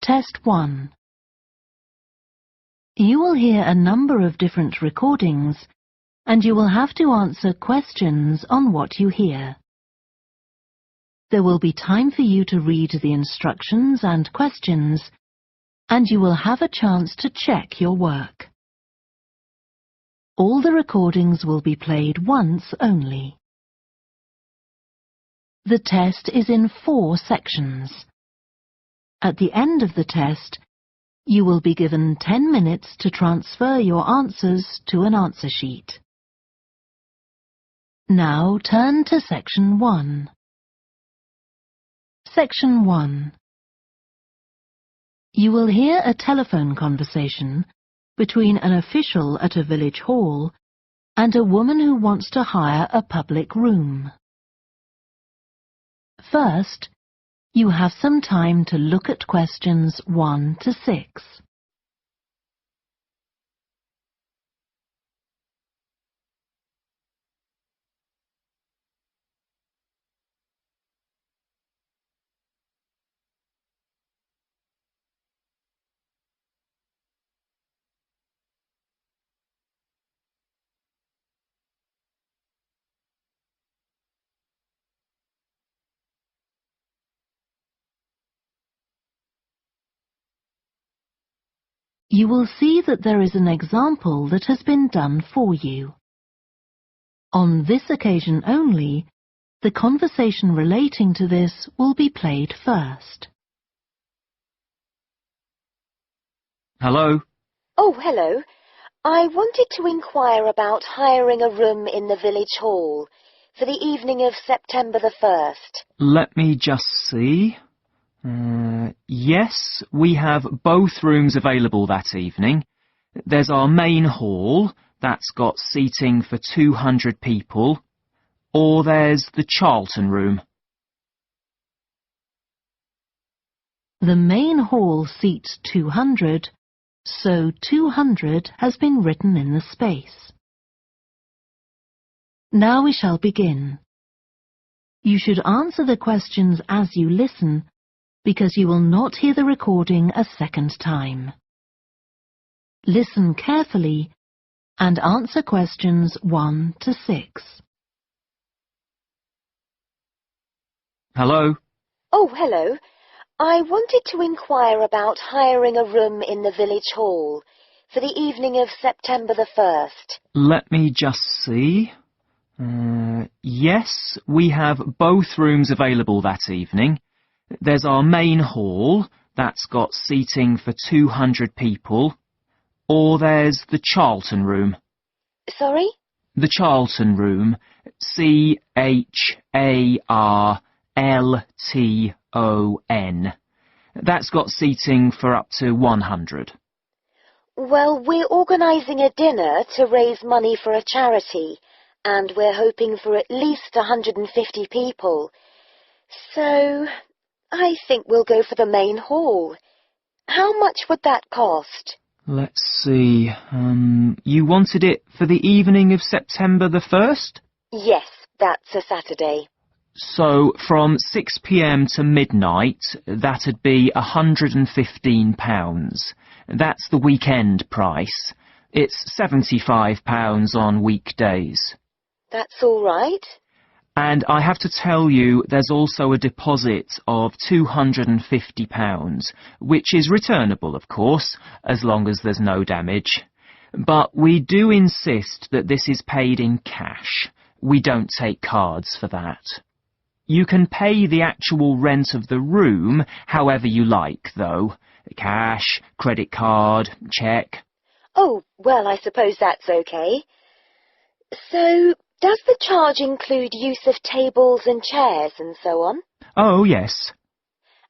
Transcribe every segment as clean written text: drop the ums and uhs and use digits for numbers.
Test 1. You will hear a number of different recordings, and you will have to answer questions on what you hear. There will be time for you to read the instructions and questions, and you will have a chance to check your work. All the recordings will be played once only. The test is in 4 sections. At the end of the test, you will be given 10 minutes to transfer your answers to an answer sheet. Now turn to Section 1. Section 1. You will hear a telephone conversation between an official at a village hall and a woman who wants to hire a public room. First, you have some time to look at questions 1 to 6. You will see that there is an example that has been done for you. On this occasion only, the conversation relating to this will be played first. Hello? Oh, hello. I wanted to inquire about hiring a room in the village hall for the evening of September the 1st. Let me just see. Yes, we have both rooms available that evening. There's our main hall, that's got seating for 200 people, or there's the Charlton room. The main hall seats 200, so 200 has been written in the space. Now we shall begin. You should answer the questions as you listen, because you will not hear the recording a second time. Listen carefully and answer questions 1 to 6. Hello? Oh, hello. I wanted to inquire about hiring a room in the village hall for the evening of September the 1st. Let me just see. Yes, we have both rooms available that evening. There's our main hall, that's got seating for 200 people, or there's the Charlton room. Sorry? The Charlton room, CHARLTON. That's got seating for up to 100. Well, we're organising a dinner to raise money for a charity, and we're hoping for at least 150 people. So I think we'll go for the main hall. How much would that cost? Let's see. You wanted it for the evening of September the 1st? Yes, that's a Saturday. So from 6 p.m. to midnight, that'd be £115. That's the weekend price. It's £75 on weekdays. That's all right. And I have to tell you, there's also a deposit of £250, which is returnable, of course, as long as there's no damage. But we do insist that this is paid in cash. We don't take cards for that. You can pay the actual rent of the room however you like, though. Cash, credit card, cheque. Oh, well, I suppose that's okay. So, does the charge include use of tables and chairs and so on? Oh, yes.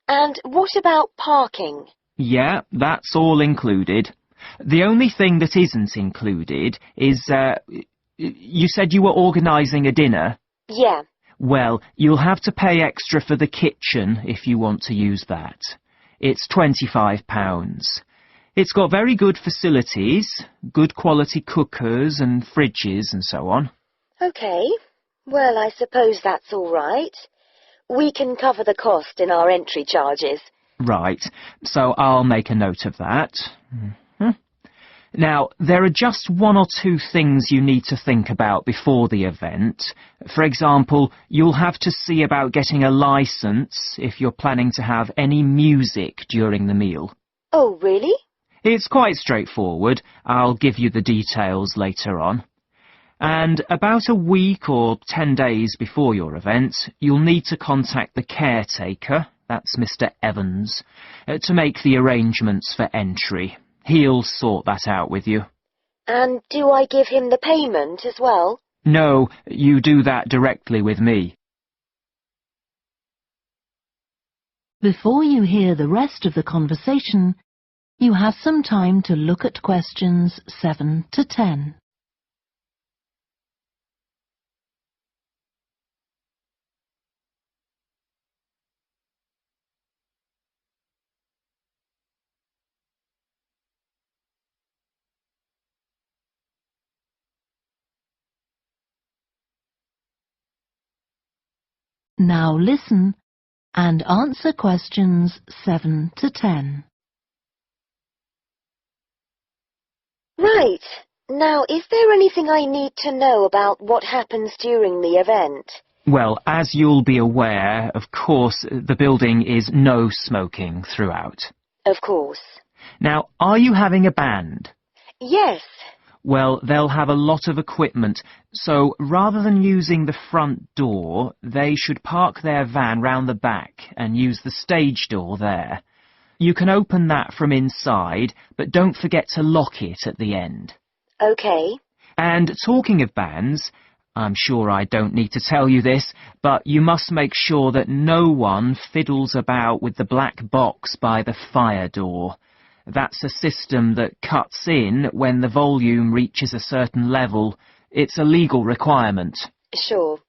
And what about parking? Yeah, that's all included. The only thing that isn't included is, you said you were organising a dinner? Yeah. Well, you'll have to pay extra for the kitchen if you want to use that. It's £25. It's got very good facilities, good quality cookers and fridges and so on. OK. Well, I suppose that's all right. We can cover the cost in our entry charges. Right, so I'll make a note of that. Now, there are just one or two things you need to think about before the event. For example, you'll have to see about getting a licence if you're planning to have any music during the meal. Oh, really? It's quite straightforward. I'll give you the details later on. And about a week or 10 days before your event, you'll need to contact the caretaker, that's Mr. Evans, to make the arrangements for entry. He'll sort that out with you. And do I give him the payment as well? No, you do that directly with me. Before you hear the rest of the conversation, you have some time to look at questions 7 to 10. Now listen and answer questions 7 to 10. Right. Now, is there anything I need to know about what happens during the event? Well, as you'll be aware, of course, the building is no smoking throughout. Of course. Now, are you having a band? Yes. Well, they'll have a lot of equipment, so rather than using the front door, they should park their van round the back and use the stage door there. You can open that from inside, but don't forget to lock it at the end. OK. And talking of bands, I'm sure I don't need to tell you this, but you must make sure that no one fiddles about with the black box by the fire door. That's a system that cuts in when the volume reaches a certain level. It's a legal requirement. Sure.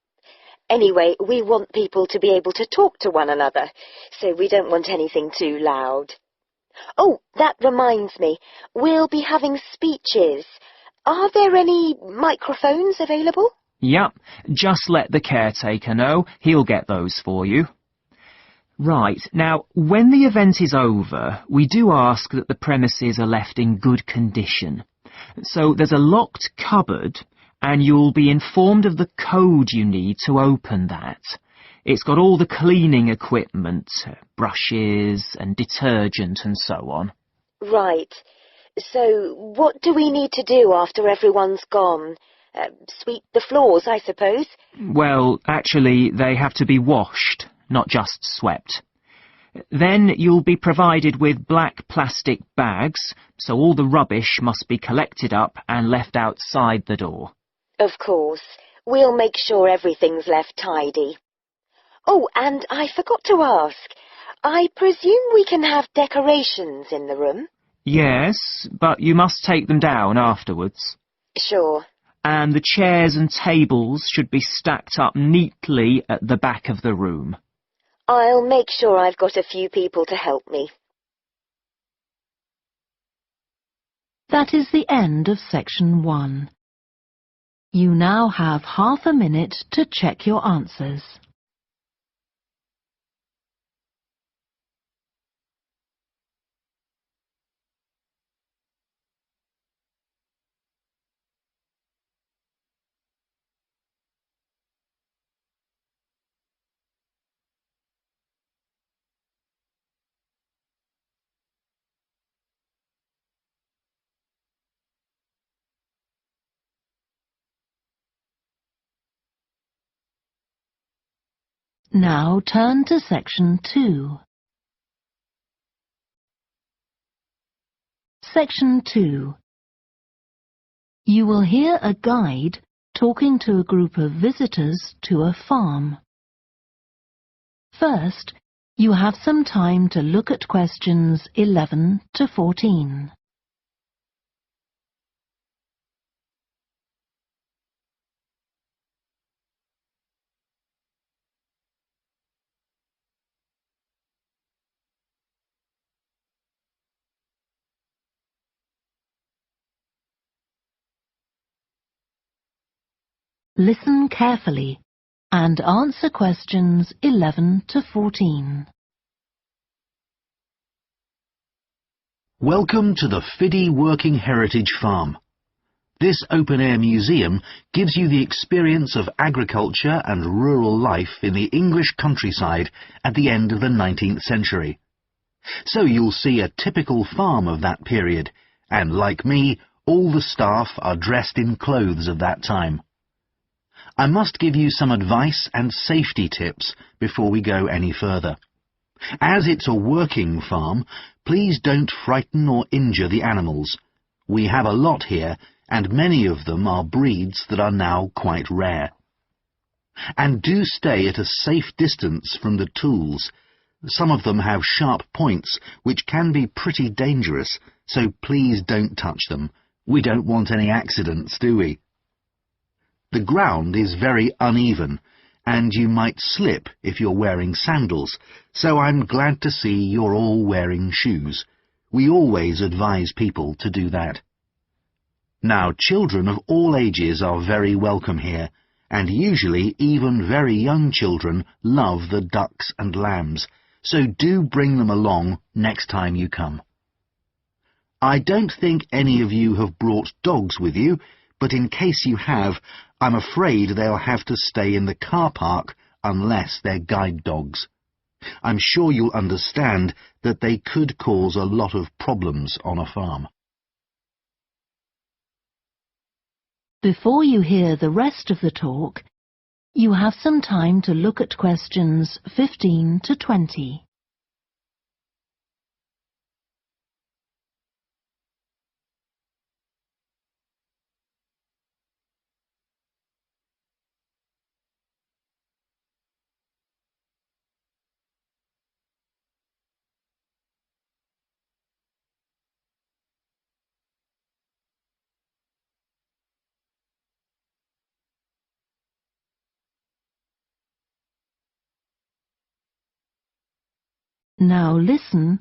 Anyway, we want people to be able to talk to one another, so we don't want anything too loud. Oh, that reminds me. We'll be having speeches. Are there any microphones available? Yep, just let the caretaker know. He'll get those for you. Right, now, when the event is over, we do ask that the premises are left in good condition. So there's a locked cupboard, and you'll be informed of the code you need to open that. It's got all the cleaning equipment, brushes and detergent and so on. Right. So what do we need to do after everyone's gone? Sweep the floors, I suppose? Well, actually, they have to be washed, not just swept. Then you'll be provided with black plastic bags, so all the rubbish must be collected up and left outside the door. Of course. We'll make sure everything's left tidy. Oh, and I forgot to ask. I presume we can have decorations in the room? Yes, but you must take them down afterwards. Sure. And the chairs and tables should be stacked up neatly at the back of the room. I'll make sure I've got a few people to help me. That is the end of section 1. You now have half a minute to check your answers. Now turn to section 2. Section 2. You will hear a guide talking to a group of visitors to a farm. First, you have some time to look at questions 11 to 14. Listen carefully and answer questions 11 to 14. Welcome to the Fiddy Working Heritage Farm. This open-air museum gives you the experience of agriculture and rural life in the English countryside at the end of the 19th century. So you'll see a typical farm of that period, and like me, all the staff are dressed in clothes of that time. I must give you some advice and safety tips before we go any further. As it's a working farm, please don't frighten or injure the animals. We have a lot here, and many of them are breeds that are now quite rare. And do stay at a safe distance from the tools. Some of them have sharp points, which can be pretty dangerous, so please don't touch them. We don't want any accidents, do we? The ground is very uneven, and you might slip if you're wearing sandals, so I'm glad to see you're all wearing shoes. We always advise people to do that. Now, children of all ages are very welcome here, and usually even very young children love the ducks and lambs, so do bring them along next time you come. I don't think any of you have brought dogs with you, but in case you have, I'm afraid they'll have to stay in the car park unless they're guide dogs. I'm sure you'll understand that they could cause a lot of problems on a farm. Before you hear the rest of the talk, you have some time to look at questions 15 to 20. Now listen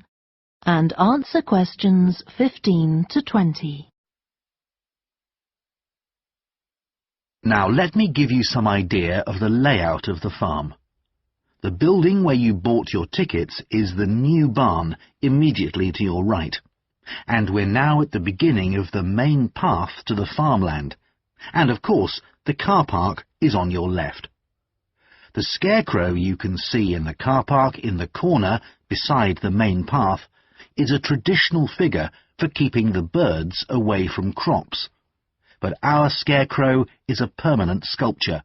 and answer questions 15 to 20. Now let me give you some idea of the layout of the farm. The building where you bought your tickets is the new barn immediately to your right, and we're now at the beginning of the main path to the farmland, and of course the car park is on your left. The scarecrow you can see in the car park in the corner beside the main path is a traditional figure for keeping the birds away from crops. But our scarecrow is a permanent sculpture.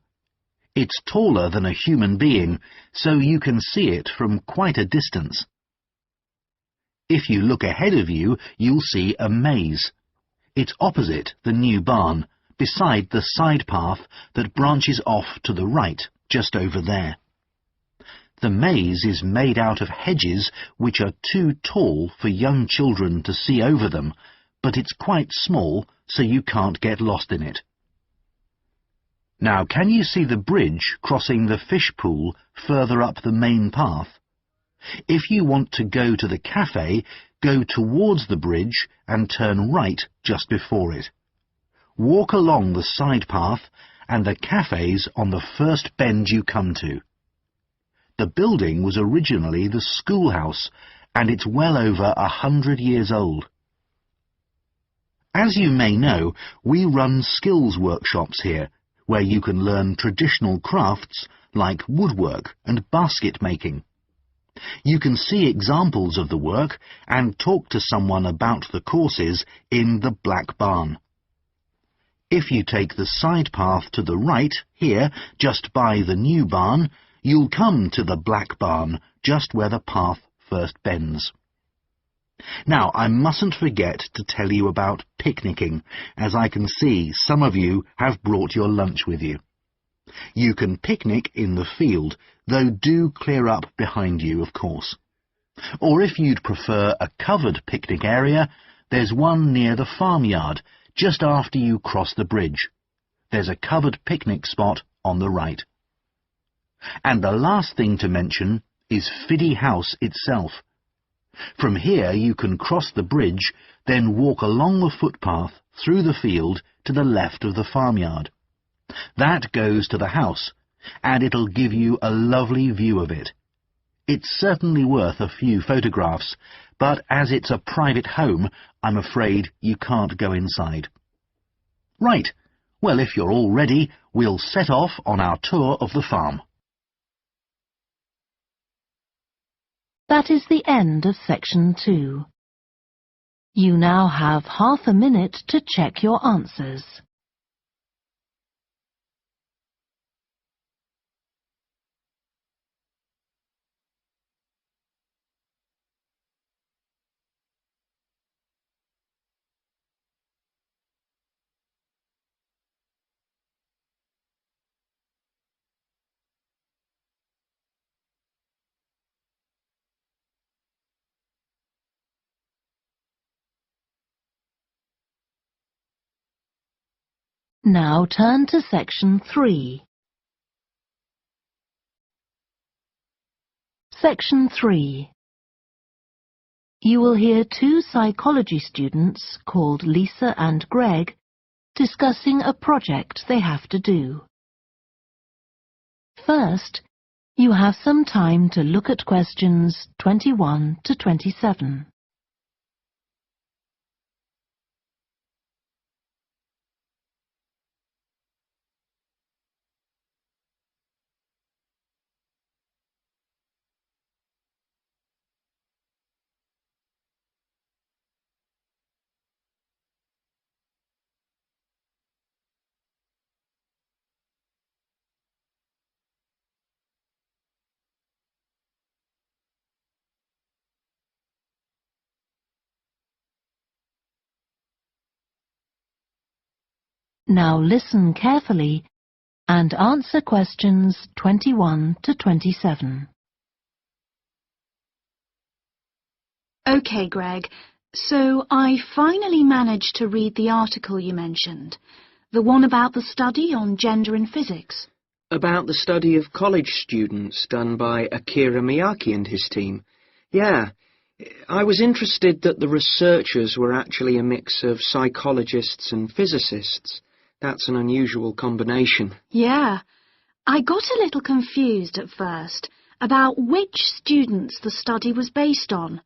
It's taller than a human being, so you can see it from quite a distance. If you look ahead of you, you'll see a maze. It's opposite the new barn, beside the side path that branches off to the right, just over there. The maze is made out of hedges which are too tall for young children to see over them, but it's quite small, so you can't get lost in it. Now, can you see the bridge crossing the fish pool further up the main path? If you want to go to the cafe, go towards the bridge and turn right just before it. Walk along the side path, and the cafe's on the first bend you come to. The building was originally the schoolhouse, and it's well over 100 years old. As you may know, we run skills workshops here, where you can learn traditional crafts like woodwork and basket making. You can see examples of the work and talk to someone about the courses in the Black Barn. If you take the side path to the right, here, just by the new barn, you'll come to the Black Barn, just where the path first bends. Now, I mustn't forget to tell you about picnicking, as I can see some of you have brought your lunch with you. You can picnic in the field, though do clear up behind you, of course. Or if you'd prefer a covered picnic area, there's one near the farmyard, just after you cross the bridge. There's a covered picnic spot on the right. And the last thing to mention is Fiddy House itself. From here you can cross the bridge, then walk along the footpath through the field to the left of the farmyard. That goes to the house, and it'll give you a lovely view of it. It's certainly worth a few photographs, but as it's a private home, I'm afraid you can't go inside. Right, well, if you're all ready, we'll set off on our tour of the farm. That is the end of section 2. You now have half a minute to check your answers. Now turn to section 3. Section 3. You will hear 2 psychology students called Lisa and Greg discussing a project they have to do. First, you have some time to look at questions 21 to 27. Now listen carefully and answer questions 21 to 27. OK, Greg, so I finally managed to read the article you mentioned, the one about the study on gender in physics. About the study of college students done by Akira Miyake and his team. Yeah, I was interested that the researchers were actually a mix of psychologists and physicists. That's an unusual combination. Yeah, I got a little confused at first about which students the study was based on.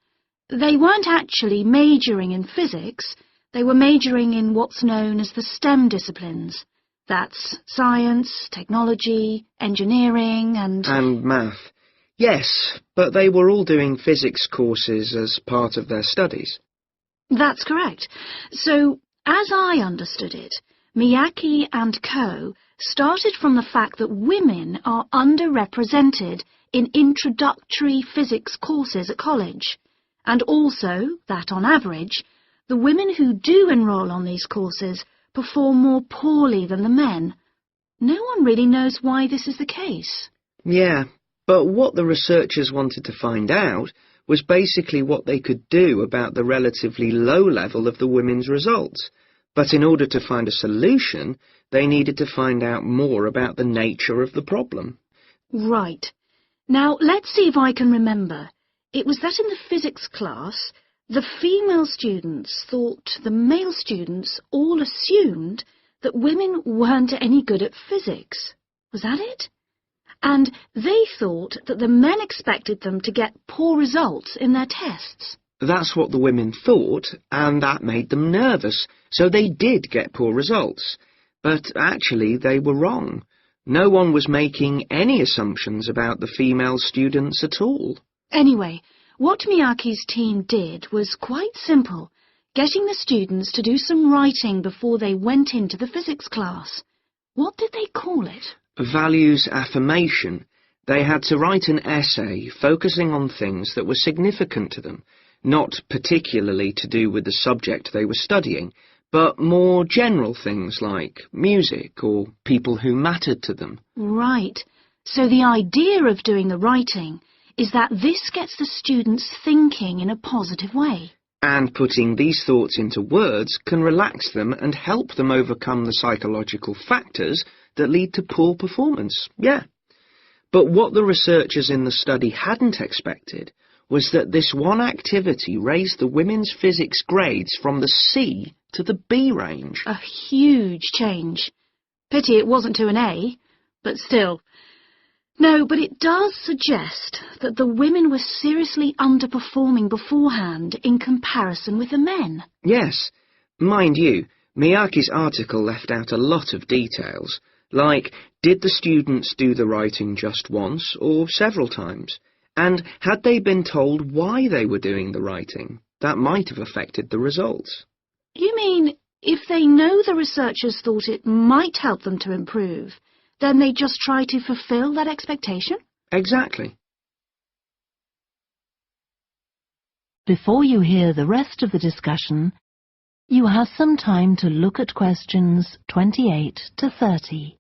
They weren't actually majoring in physics, they were majoring in what's known as the STEM disciplines. That's science, technology, engineering and math. Yes, but they were all doing physics courses as part of their studies. That's correct. So, as I understood it, Miyake and co. started from the fact that women are underrepresented in introductory physics courses at college, and also that, on average, the women who do enroll on these courses perform more poorly than the men. No one really knows why this is the case. Yeah, but what the researchers wanted to find out was basically what they could do about the relatively low level of the women's results. But in order to find a solution, they needed to find out more about the nature of the problem. Right. Now, let's see if I can remember. It was that in the physics class, the female students thought the male students all assumed that women weren't any good at physics. Was that it? And they thought that the men expected them to get poor results in their tests. That's what the women thought, and that made them nervous, so they did get poor results. But actually they were wrong. No one was making any assumptions about the female students at all. Anyway, what Miyake's team did was quite simple, getting the students to do some writing before they went into the physics class. What did they call it? Values affirmation. They had to write an essay focusing on things that were significant to them, not particularly to do with the subject they were studying, but more general things like music or people who mattered to them. Right. So the idea of doing the writing is that this gets the students thinking in a positive way. And putting these thoughts into words can relax them and help them overcome the psychological factors that lead to poor performance. Yeah. But what the researchers in the study hadn't expected was that this one activity raised the women's physics grades from the C to the B range. A huge change. Pity it wasn't to an A, but still. No, but it does suggest that the women were seriously underperforming beforehand in comparison with the men. Yes. Mind you, Miyake's article left out a lot of details, like did the students do the writing just once or several times? And had they been told why they were doing the writing? That might have affected the results. You mean if they know the researchers thought it might help them to improve, then they just try to fulfill that expectation? Exactly. Before you hear the rest of the discussion, you have some time to look at questions 28 to 30.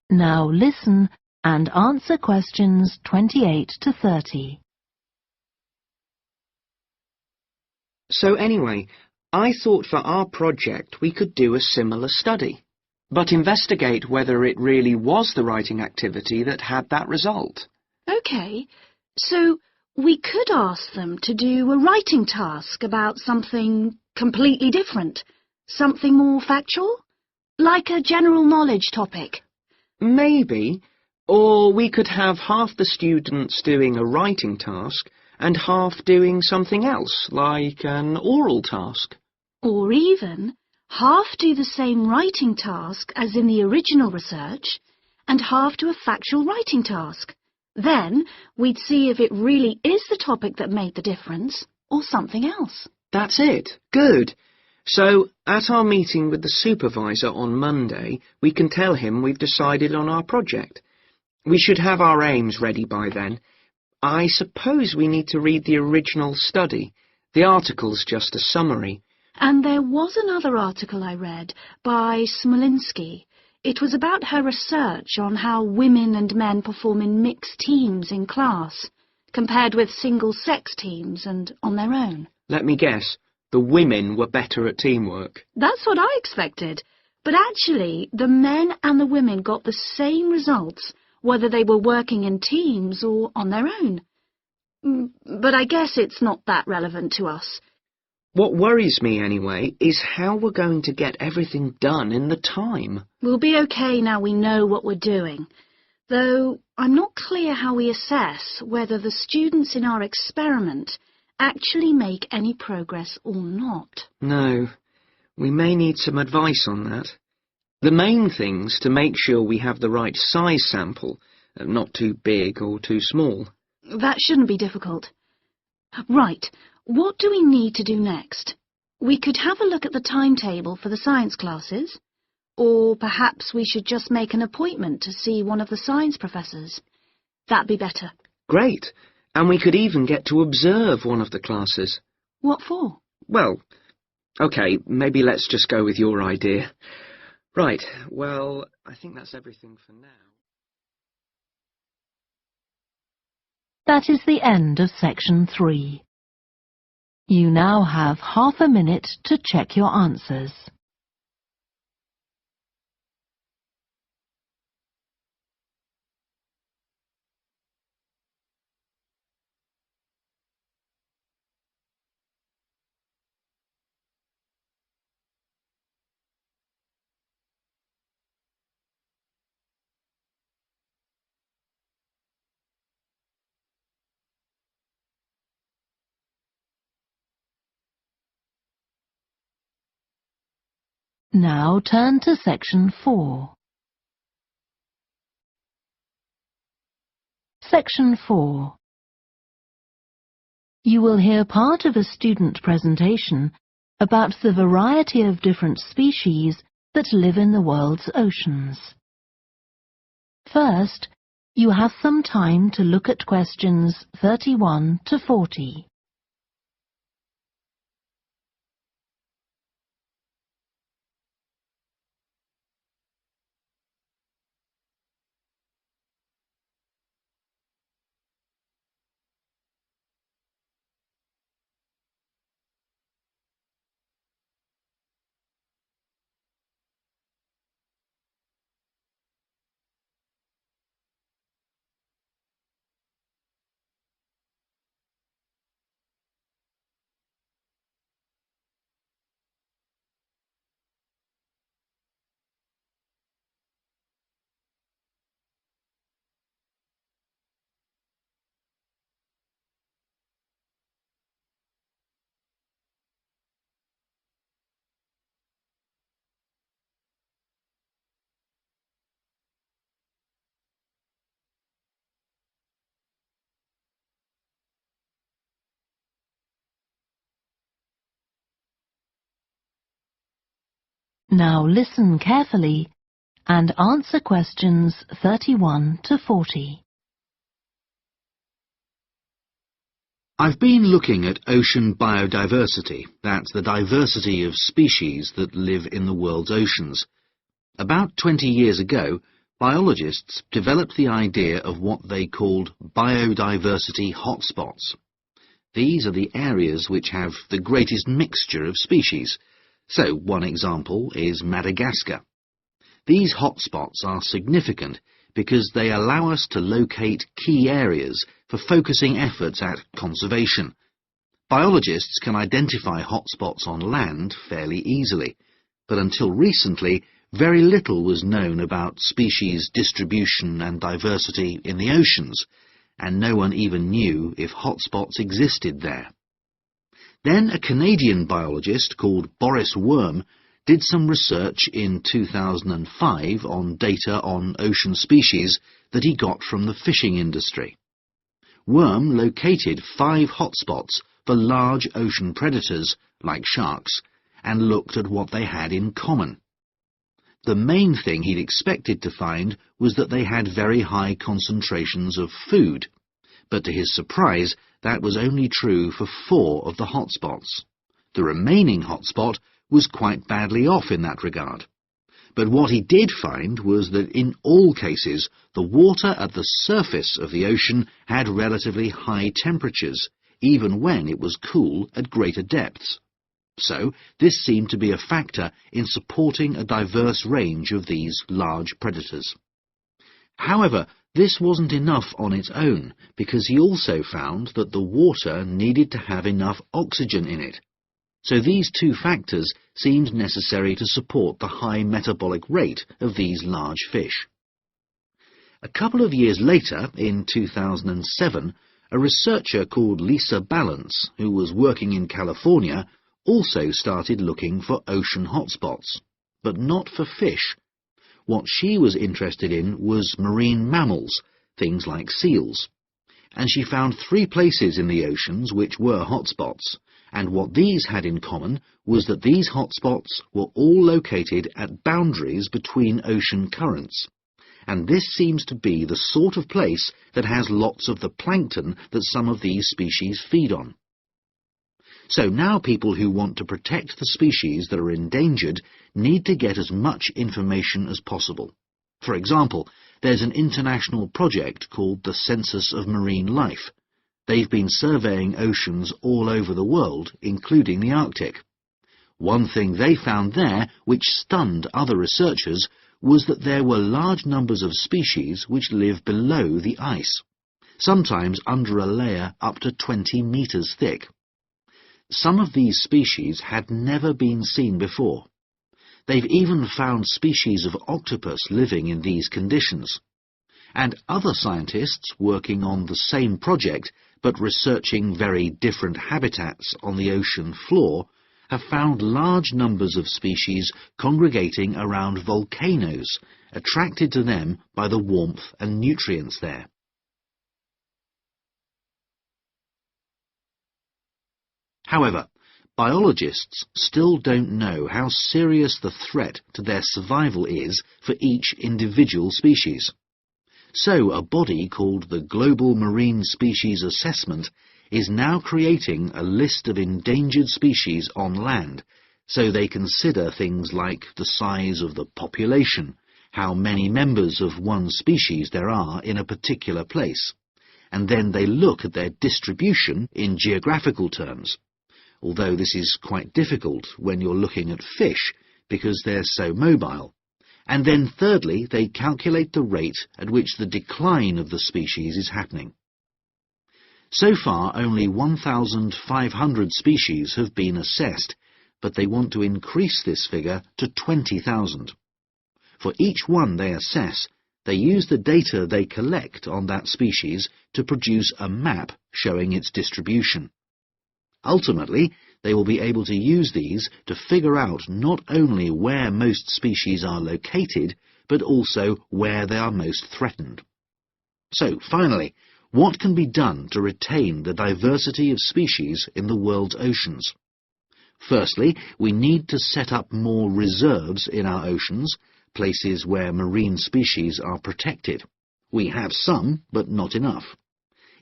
Now listen and answer questions 28 to 30. So anyway, I thought for our project we could do a similar study, but investigate whether it really was the writing activity that had that result. OK, so we could ask them to do a writing task about something completely different, something more factual, like a general knowledge topic. Maybe. Or we could have half the students doing a writing task and half doing something else, like an oral task. Or even half do the same writing task as in the original research and half do a factual writing task. Then we'd see if it really is the topic that made the difference or something else. That's it. Good. So, at our meeting with the supervisor on Monday, we can tell him we've decided on our project. We should have our aims ready by then. I suppose we need to read the original study. The article's just a summary. And there was another article I read by Smolinski. It was about her research on how women and men perform in mixed teams in class, compared with single-sex teams and on their own. Let me guess. The women were better at teamwork. That's what I expected. But actually, the men and the women got the same results, whether they were working in teams or on their own. But I guess it's not that relevant to us. What worries me, anyway, is how we're going to get everything done in the time. We'll be okay now we know what we're doing. Though I'm not clear how we assess whether the students in our experiment actually make any progress or not. No, we may need some advice on that. The main thing's to make sure we have the right size sample, not too big or too small. That shouldn't be difficult. Right, what do we need to do next? We could have a look at the timetable for the science classes, or perhaps we should just make an appointment to see one of the science professors. That'd be better. Great. And we could even get to observe one of the classes. What for? Well, OK, maybe let's just go with your idea. Right, well, I think that's everything for now. That is the end of section 3. You now have half a minute to check your answers. Now turn to section 4. Section 4. You will hear part of a student presentation about the variety of different species that live in the world's oceans. First, you have some time to look at questions 31 to 40. Now listen carefully and answer questions 31 to 40. I've been looking at ocean biodiversity. That's the diversity of species that live in the world's oceans. About 20 years ago, biologists developed the idea of what they called biodiversity hotspots. These are the areas which have the greatest mixture of species. So, one example is Madagascar. These hotspots are significant because they allow us to locate key areas for focusing efforts at conservation. Biologists can identify hotspots on land fairly easily, but until recently, very little was known about species distribution and diversity in the oceans, and no one even knew if hotspots existed there. Then a Canadian biologist called Boris Worm did some research in 2005 on data on ocean species that he got from the fishing industry. Worm located 5 hotspots for large ocean predators, like sharks, and looked at what they had in common. The main thing he'd expected to find was that they had very high concentrations of food, but to his surprise, that was only true for 4 of the hotspots. The remaining hotspot was quite badly off in that regard. But what he did find was that in all cases, the water at the surface of the ocean had relatively high temperatures, even when it was cool at greater depths. So, this seemed to be a factor in supporting a diverse range of these large predators. However, this wasn't enough on its own, because he also found that the water needed to have enough oxygen in it. So these 2 factors seemed necessary to support the high metabolic rate of these large fish. A couple of years later, in 2007, a researcher called Lisa Balance, who was working in California, also started looking for ocean hotspots, but not for fish. What she was interested in was marine mammals, things like seals. And she found 3 places in the oceans which were hotspots, and what these had in common was that these hotspots were all located at boundaries between ocean currents. And this seems to be the sort of place that has lots of the plankton that some of these species feed on. So now people who want to protect the species that are endangered need to get as much information as possible. For example, there's an international project called the Census of Marine Life. They've been surveying oceans all over the world, including the Arctic. One thing they found there, which stunned other researchers, was that there were large numbers of species which live below the ice, sometimes under a layer up to 20 meters thick. Some of these species had never been seen before. They've even found species of octopus living in these conditions. And other scientists working on the same project, but researching very different habitats on the ocean floor, have found large numbers of species congregating around volcanoes, attracted to them by the warmth and nutrients there. However, biologists still don't know how serious the threat to their survival is for each individual species. So a body called the Global Marine Species Assessment is now creating a list of endangered species on land, so they consider things like the size of the population, how many members of one species there are in a particular place, and then they look at their distribution in geographical terms. Although this is quite difficult when you're looking at fish, because they're so mobile. And then thirdly, they calculate the rate at which the decline of the species is happening. So far, only 1,500 species have been assessed, but they want to increase this figure to 20,000. For each one they assess, they use the data they collect on that species to produce a map showing its distribution. Ultimately, they will be able to use these to figure out not only where most species are located, but also where they are most threatened. So, finally, what can be done to retain the diversity of species in the world's oceans? Firstly, we need to set up more reserves in our oceans, places where marine species are protected. We have some, but not enough.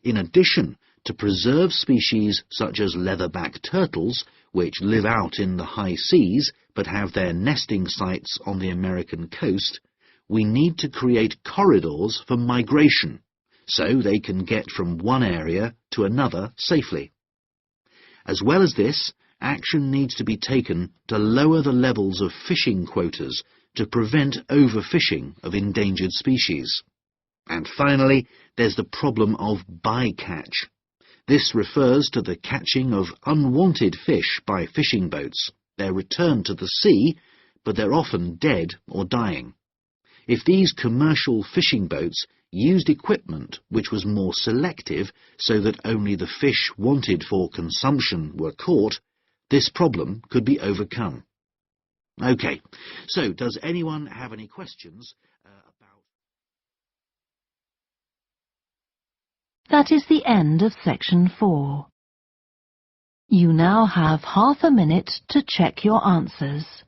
In addition, to preserve species such as leatherback turtles, which live out in the high seas but have their nesting sites on the American coast, we need to create corridors for migration, so they can get from one area to another safely. As well as this, action needs to be taken to lower the levels of fishing quotas to prevent overfishing of endangered species. And finally, there's the problem of bycatch. This refers to the catching of unwanted fish by fishing boats. They're returned to the sea, but they're often dead or dying. If these commercial fishing boats used equipment which was more selective so that only the fish wanted for consumption were caught, this problem could be overcome. OK, so does anyone have any questions about... That is the end of section 4. You now have half a minute to check your answers.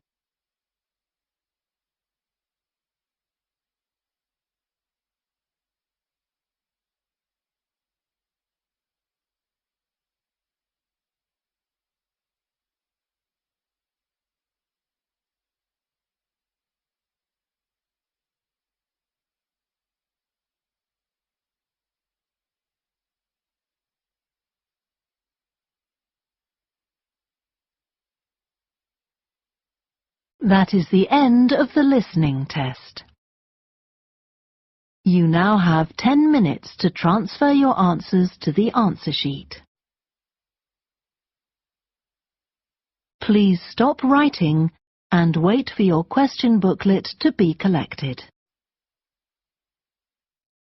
That is the end of the listening test. You now have 10 minutes to transfer your answers to the answer sheet. Please stop writing and wait for your question booklet to be collected.